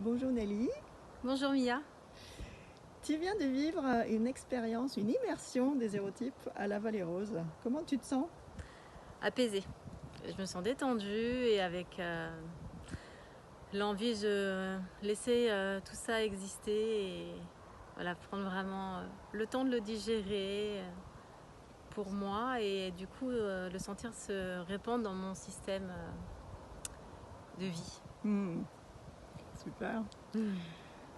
Bonjour Nelly, Bonjour Mia. tu viens de vivre une expérience, une immersion des hérotypes à la Vallée Rose. Comment tu te sens? Apaisée. Je me sens détendue et avec l'envie de laisser tout ça exister et voilà, prendre vraiment le temps de le digérer pour moi et du coup le sentir se répandre dans mon système de vie. Super.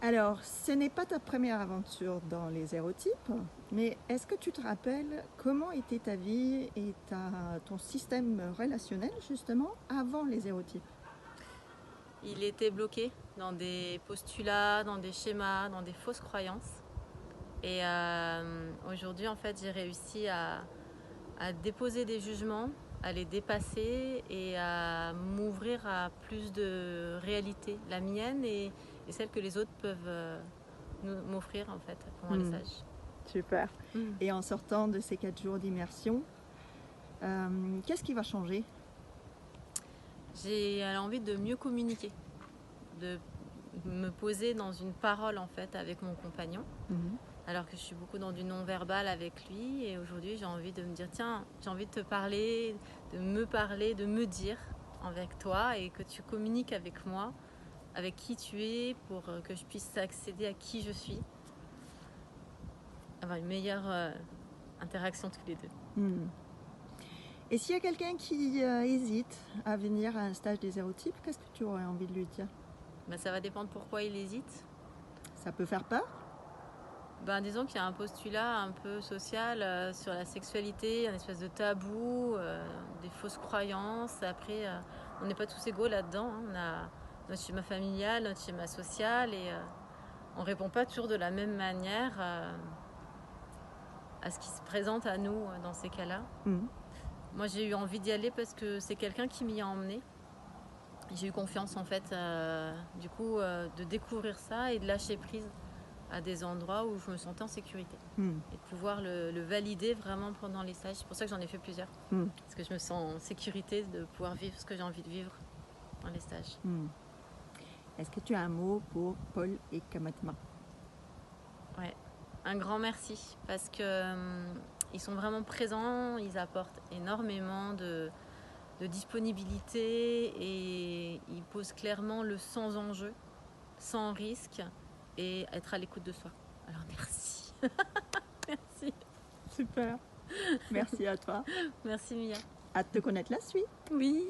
Alors, ce n'est pas ta première aventure dans les hérotypes, mais est-ce que tu te rappelles comment était ta vie et ton système relationnel justement avant les hérotypes? Il était bloqué dans des postulats, dans des schémas, dans des fausses croyances. Et aujourd'hui, en fait, j'ai réussi à déposer des jugements, à les dépasser et à m'ouvrir à plus de réalité, la mienne et celle que les autres peuvent m'offrir en fait pendant les stages. Super. Et en sortant de ces 4 jours d'immersion, qu'est-ce qui va changer? J'ai envie de mieux communiquer, de me poser dans une parole en fait avec mon compagnon. Alors que je suis beaucoup dans du non-verbal avec lui et aujourd'hui j'ai envie de me dire tiens, j'ai envie de te parler, de me dire avec toi et que tu communiques avec moi, avec qui tu es pour que je puisse accéder à qui je suis, avoir une meilleure interaction tous les deux. Et s'il y a quelqu'un qui hésite à venir à un stage des hérotypes, qu'est-ce que tu aurais envie de lui dire? Ça va dépendre pourquoi il hésite. Ça peut faire peur? Disons qu'il y a un postulat un peu social sur la sexualité, un espèce de tabou, des fausses croyances. Après, on n'est pas tous égaux là-dedans. On a notre schéma familial, notre schéma social et on ne répond pas toujours de la même manière à ce qui se présente à nous dans ces cas-là. Moi, j'ai eu envie d'y aller parce que c'est quelqu'un qui m'y a emmené. J'ai eu confiance en fait, du coup, de découvrir ça et de lâcher prise à des endroits où je me sentais en sécurité et de pouvoir le valider vraiment pendant les stages. C'est pour ça que j'en ai fait plusieurs, parce que je me sens en sécurité de pouvoir vivre ce que j'ai envie de vivre dans les stages. Est-ce que tu as un mot pour Paul et Kamatma? Ouais, un grand merci parce que ils sont vraiment présents, ils apportent énormément de disponibilité et ils posent clairement le sans enjeu, sans risque et être à l'écoute de soi. Alors merci. Merci. Super. Merci à toi. Merci Mia. Hâte de connaître la suite. Oui.